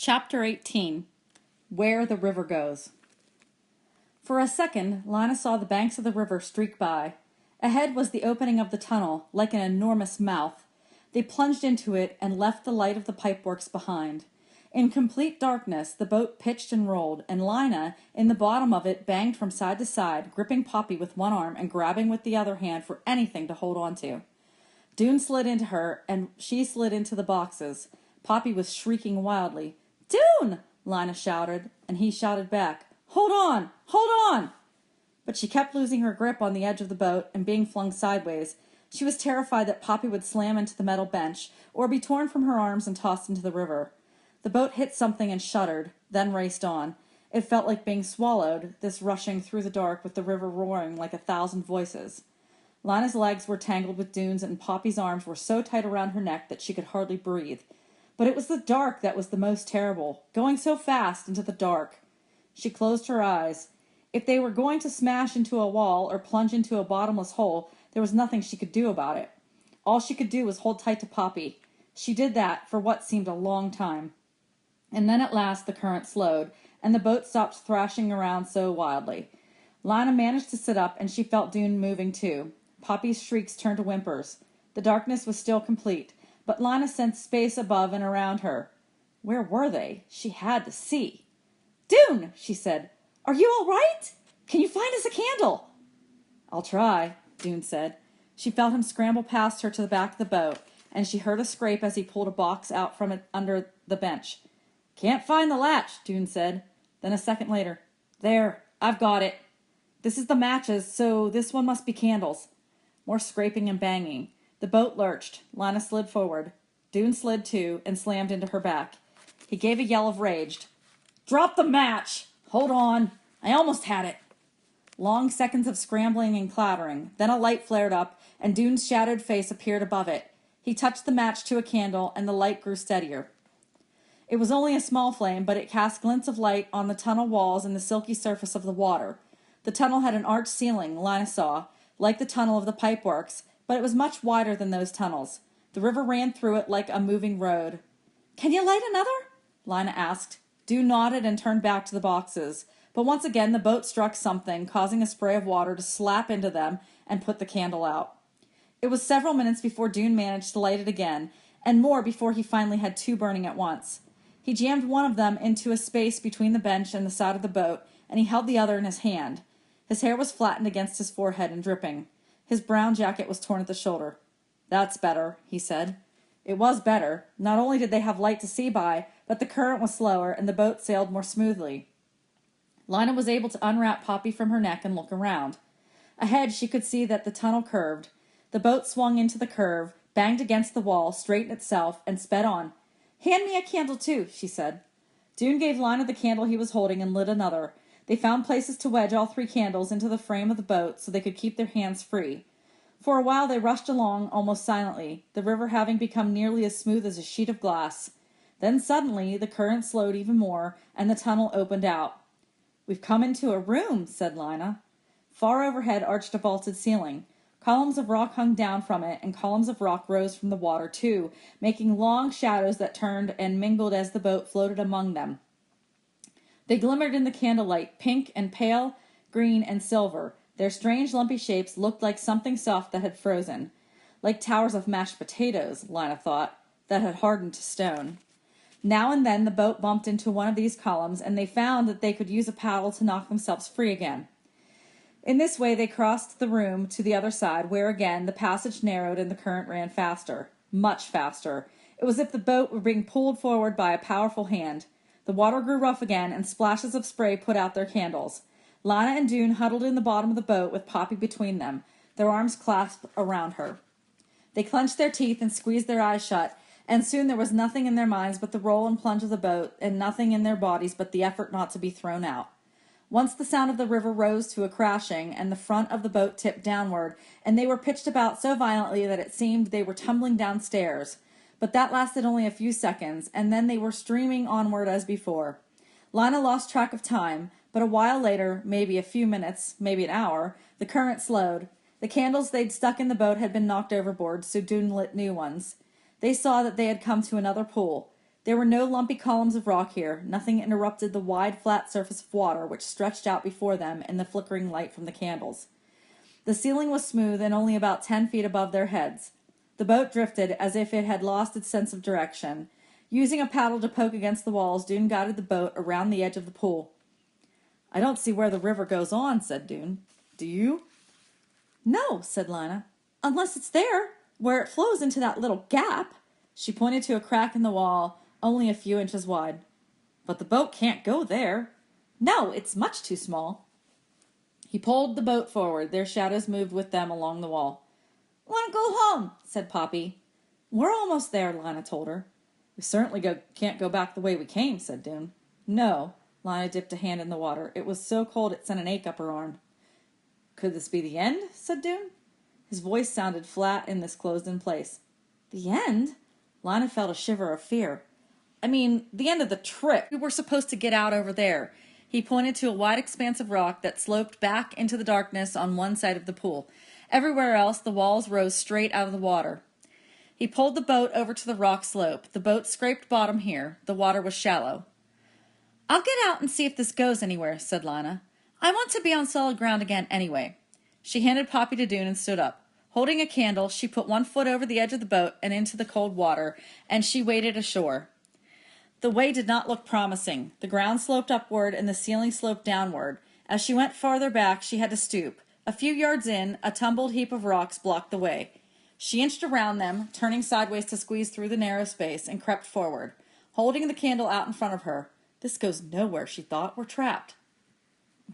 Chapter 18. Where the River Goes. For a second, Lana saw the banks of the river streak by. Ahead was the opening of the tunnel, like an enormous mouth. They plunged into it and left the light of the pipeworks behind. In complete darkness, the boat pitched and rolled, and Lina, in the bottom of it, banged from side to side, gripping Poppy with one arm and grabbing with the other hand for anything to hold on to. Dune slid into her, and she slid into the boxes. Poppy was shrieking wildly. "Dune!" Lina shouted, and he shouted back, "Hold on! Hold on!" But she kept losing her grip on the edge of the boat and being flung sideways. She was terrified that Poppy would slam into the metal bench or be torn from her arms and tossed into the river. The boat hit something and shuddered, then raced on. It felt like being swallowed, this rushing through the dark with the river roaring like 1,000 voices. Lina's legs were tangled with Dune's, and Poppy's arms were so tight around her neck that she could hardly breathe. But it was the dark that was the most terrible, going so fast into the dark. She closed her eyes. If they were going to smash into a wall or plunge into a bottomless hole, there was nothing she could do about it. All she could do was hold tight to Poppy. She did that for what seemed a long time. And then at last the current slowed, and the boat stopped thrashing around so wildly. Lina managed to sit up, and she felt Dune moving too. Poppy's shrieks turned to whimpers. The darkness was still complete, but Lina sensed space above and around her. Where were they? She had to see. "Dune," she said, "are you all right? Can you find us a candle?" "I'll try," Dune said. She felt him scramble past her to the back of the boat, and she heard a scrape as he pulled a box out from it under the bench. "Can't find the latch," Dune said. Then a second later, "There, I've got it. This is the matches, so this one must be candles." More scraping and banging. The boat lurched. Lina slid forward. Dune slid too and slammed into her back. He gave a yell of rage. "Drop the match! Hold on. I almost had it." Long seconds of scrambling and clattering. Then a light flared up, and Dune's shadowed face appeared above it. He touched the match to a candle, and the light grew steadier. It was only a small flame, but it cast glints of light on the tunnel walls and the silky surface of the water. The tunnel had an arched ceiling, Lina saw, like the tunnel of the pipeworks, but it was much wider than those tunnels. The river ran through it like a moving road. "Can you light another?" Lina asked. Dune nodded and turned back to the boxes, but once again the boat struck something, causing a spray of water to slap into them and put the candle out. It was several minutes before Dune managed to light it again, and more before he finally had two burning at once. He jammed one of them into a space between the bench and the side of the boat, and he held the other in his hand. His hair was flattened against his forehead and dripping. His brown jacket was torn at the shoulder. "That's better," he said. It was better. Not only did they have light to see by, but the current was slower and the boat sailed more smoothly. Lina was able to unwrap Poppy from her neck and look around. Ahead she could see that the tunnel curved. The boat swung into the curve, banged against the wall, straightened itself, and sped on. "Hand me a candle too," she said. Dune gave Lina the candle he was holding and lit another. They found places to wedge all three candles into the frame of the boat so they could keep their hands free. For a while they rushed along almost silently, the river having become nearly as smooth as a sheet of glass. Then suddenly the current slowed even more, and the tunnel opened out. "We've come into a room," said Lina. Far overhead arched a vaulted ceiling. Columns of rock hung down from it, and columns of rock rose from the water too, making long shadows that turned and mingled as the boat floated among them. They glimmered in the candlelight, pink and pale, green and silver. Their strange lumpy shapes looked like something soft that had frozen. Like towers of mashed potatoes, Lina thought, that had hardened to stone. Now and then the boat bumped into one of these columns, and they found that they could use a paddle to knock themselves free again. In this way they crossed the room to the other side, where again the passage narrowed and the current ran faster. Much faster. It was as if the boat were being pulled forward by a powerful hand. The water grew rough again, and splashes of spray put out their candles. Lina and Dune huddled in the bottom of the boat with Poppy between them, their arms clasped around her. They clenched their teeth and squeezed their eyes shut, and soon there was nothing in their minds but the roll and plunge of the boat, and nothing in their bodies but the effort not to be thrown out. Once the sound of the river rose to a crashing, and the front of the boat tipped downward, and they were pitched about so violently that it seemed they were tumbling downstairs. But that lasted only a few seconds, and then they were streaming onward as before. Lina lost track of time, but a while later, maybe a few minutes, maybe an hour, the current slowed. The candles they'd stuck in the boat had been knocked overboard, so Dune lit new ones. They saw that they had come to another pool. There were no lumpy columns of rock here. Nothing interrupted the wide, flat surface of water which stretched out before them in the flickering light from the candles. The ceiling was smooth and only about 10 feet above their heads. The boat drifted as if it had lost its sense of direction. Using a paddle to poke against the walls, Dune guided the boat around the edge of the pool. "I don't see where the river goes on," said Dune. "Do you?" "No," said Lana, "unless it's there, where it flows into that little gap." She pointed to a crack in the wall, only a few inches wide. "But the boat can't go there." "No, it's much too small." He pulled the boat forward. Their shadows moved with them along the wall. "Want to go home?" said Poppy. "We're almost there," Lana told her. "We certainly can't go back the way we came," said Dune. "No." Lana dipped a hand in the water. It was so cold it sent an ache up her arm. "Could this be the end?" said Dune. His voice sounded flat in this closed-in place. "The end?" Lana felt a shiver of fear. "I mean, the end of the trip. We were supposed to get out over there." He pointed to a wide expanse of rock that sloped back into the darkness on one side of the pool. Everywhere else, the walls rose straight out of the water. He pulled the boat over to the rock slope. The boat scraped bottom here. The water was shallow. "I'll get out and see if this goes anywhere," said Lana. "I want to be on solid ground again anyway." She handed Poppy to Dune and stood up. Holding a candle, she put one foot over the edge of the boat and into the cold water, and she waded ashore. The way did not look promising. The ground sloped upward and the ceiling sloped downward. As she went farther back, she had to stoop. A few yards in, a tumbled heap of rocks blocked the way. She inched around them, turning sideways to squeeze through the narrow space, and crept forward, holding the candle out in front of her. "This goes nowhere," she thought. "We're trapped."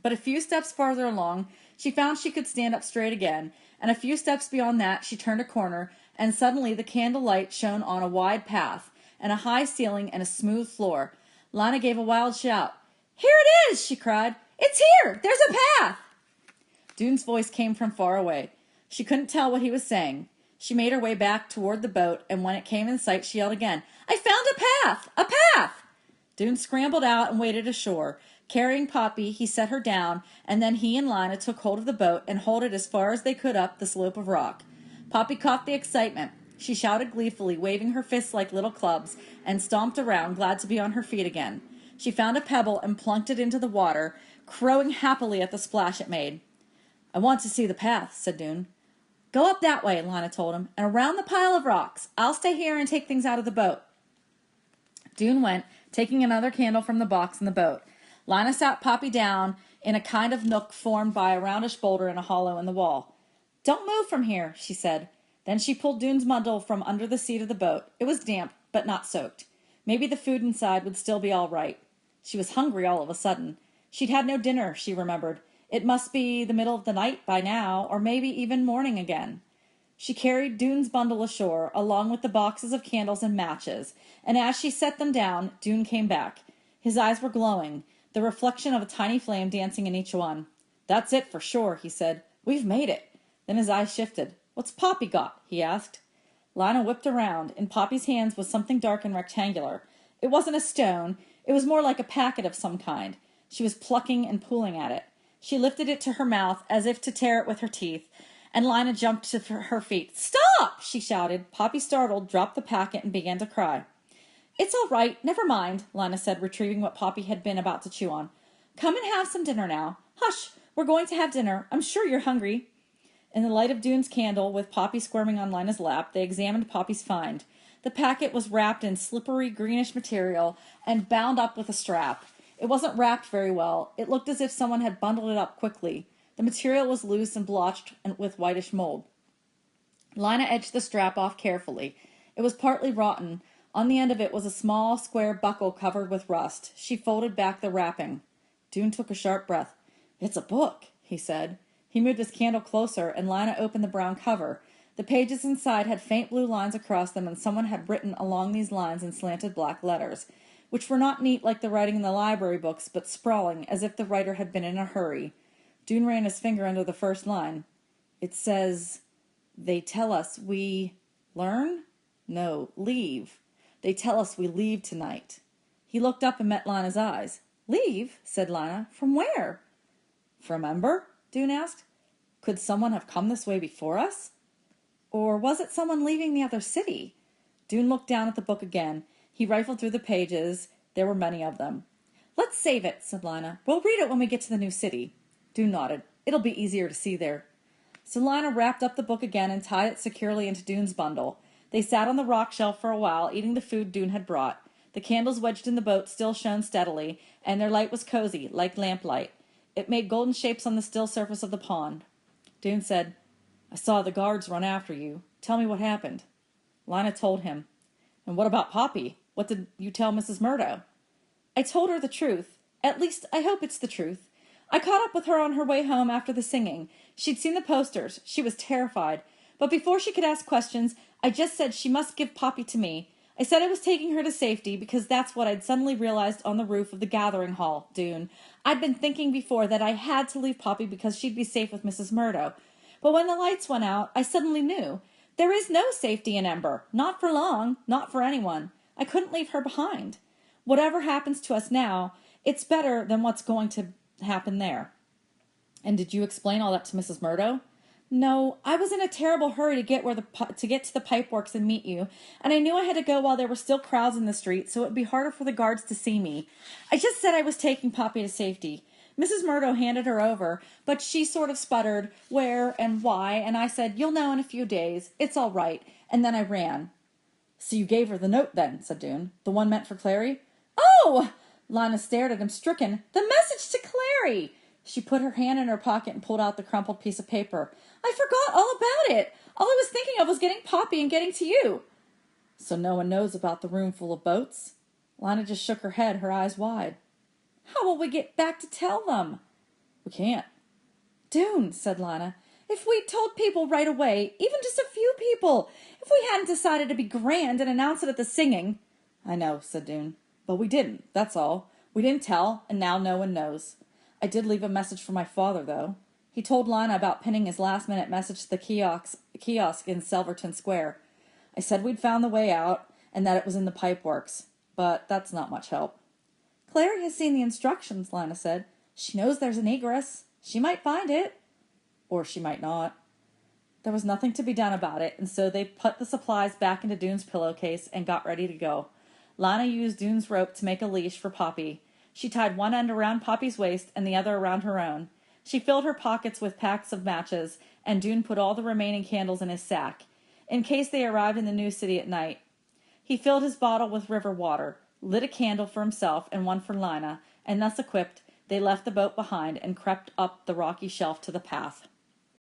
But a few steps farther along, she found she could stand up straight again, and a few steps beyond that, she turned a corner, and suddenly the candle light shone on a wide path, and a high ceiling and a smooth floor. Lana gave a wild shout. "Here it is!" she cried. "It's here! There's a path!" Dune's voice came from far away. She couldn't tell what he was saying. She made her way back toward the boat, and when it came in sight, she yelled again, "I found a path! A path!" Dune scrambled out and waded ashore. Carrying Poppy, he set her down, and then he and Lana took hold of the boat and hauled it as far as they could up the slope of rock. Poppy caught the excitement. She shouted gleefully, waving her fists like little clubs, and stomped around, glad to be on her feet again. She found a pebble and plunked it into the water, crowing happily at the splash it made. "I want to see the path," said Dune. "Go up that way," Lana told him, "and around the pile of rocks. I'll stay here and take things out of the boat." Dune went, taking another candle from the box in the boat. Lana sat Poppy down in a kind of nook formed by a roundish boulder in a hollow in the wall. "Don't move from here," she said. Then she pulled Dune's bundle from under the seat of the boat. It was damp, but not soaked. Maybe the food inside would still be all right. She was hungry all of a sudden. She'd had no dinner, she remembered. It must be the middle of the night by now, or maybe even morning again. She carried Dune's bundle ashore, along with the boxes of candles and matches, and as she set them down, Dune came back. His eyes were glowing, the reflection of a tiny flame dancing in each one. "That's it for sure," he said. "We've made it." Then his eyes shifted. "What's Poppy got?" he asked. Lana whipped around. In Poppy's hands was something dark and rectangular. It wasn't a stone. It was more like a packet of some kind. She was plucking and pulling at it. She lifted it to her mouth as if to tear it with her teeth, and Lana jumped to her feet. "Stop!" she shouted. Poppy, startled, dropped the packet and began to cry. "It's all right. Never mind," Lana said, retrieving what Poppy had been about to chew on. "Come and have some dinner now. Hush! We're going to have dinner. I'm sure you're hungry." In the light of Dune's candle, with Poppy squirming on Lana's lap, they examined Poppy's find. The packet was wrapped in slippery greenish material and bound up with a strap. It wasn't wrapped very well. It looked as if someone had bundled it up quickly. The material was loose and blotched with whitish mold. Lana edged the strap off carefully. It was partly rotten. On the end of it was a small, square buckle covered with rust. She folded back the wrapping. Dune took a sharp breath. "It's a book," he said. He moved his candle closer, and Lana opened the brown cover. The pages inside had faint blue lines across them, and someone had written along these lines in slanted black letters, which were not neat like the writing in the library books, but sprawling, as if the writer had been in a hurry. Dune ran his finger under the first line. It says, "They tell us we learn? No, leave. They tell us we leave tonight." He looked up and met Lana's eyes. "Leave?" said Lana. "From where?" "From Ember?" Dune asked. "Could someone have come this way before us? Or was it someone leaving the other city?" Dune looked down at the book again. He rifled through the pages. There were many of them. "Let's save it," said Lana. "We'll read it when we get to the new city." Dune nodded. "It'll be easier to see there." So Lana wrapped up the book again and tied it securely into Dune's bundle. They sat on the rock shelf for a while, eating the food Dune had brought. The candles wedged in the boat still shone steadily, and their light was cozy, like lamplight. It made golden shapes on the still surface of the pond. Dune said, "I saw the guards run after you. Tell me what happened." Lana told him. "And what about Poppy? What did you tell Mrs. Murdo?" "I told her the truth. At least, I hope it's the truth. I caught up with her on her way home after the singing. She'd seen the posters. She was terrified. But before she could ask questions, I just said she must give Poppy to me. I said I was taking her to safety because that's what I'd suddenly realized on the roof of the gathering hall, Dune. I'd been thinking before that I had to leave Poppy because she'd be safe with Mrs. Murdo. But when the lights went out, I suddenly knew. There is no safety in Ember. Not for long. Not for anyone. I couldn't leave her behind. Whatever happens to us now, it's better than what's going to happen there." "And did you explain all that to Mrs. Murdo?" "No, I was in a terrible hurry to get to the pipeworks and meet you, and I knew I had to go while there were still crowds in the street, so it would be harder for the guards to see me. I just said I was taking Poppy to safety. Mrs. Murdo handed her over, but she sort of sputtered where and why, and I said, 'You'll know in a few days. It's all right.' And then I ran." "So you gave her the note then," said Dune. "The one meant for Clary?" "Oh!" Lana stared at him, stricken. "The message to Clary!" She put her hand in her pocket and pulled out the crumpled piece of paper. "I forgot all about it. All I was thinking of was getting Poppy and getting to you." "So no one knows about the room full of boats?" Lana just shook her head, her eyes wide. "How will we get back to tell them?" "We can't." "Dune," said Lana, "if we'd told people right away, even just a few people, if we hadn't decided to be grand and announce it at the singing." "I know," said Dune. "But we didn't, that's all. We didn't tell, and now no one knows. I did leave a message for my father, though. He told Lana about pinning his last-minute message to the kiosk in Silverton Square. I said we'd found the way out, and that it was in the pipeworks. But that's not much help." "Clary has seen the instructions," Lana said. "She knows there's an egress. She might find it." Or she might not. There was nothing to be done about it, and so they put the supplies back into Dune's pillowcase and got ready to go. Lana used Dune's rope to make a leash for Poppy. She tied one end around Poppy's waist and the other around her own. She filled her pockets with packs of matches, and Dune put all the remaining candles in his sack, in case they arrived in the new city at night. He filled his bottle with river water, lit a candle for himself and one for Lana, and thus equipped, they left the boat behind and crept up the rocky shelf to the path.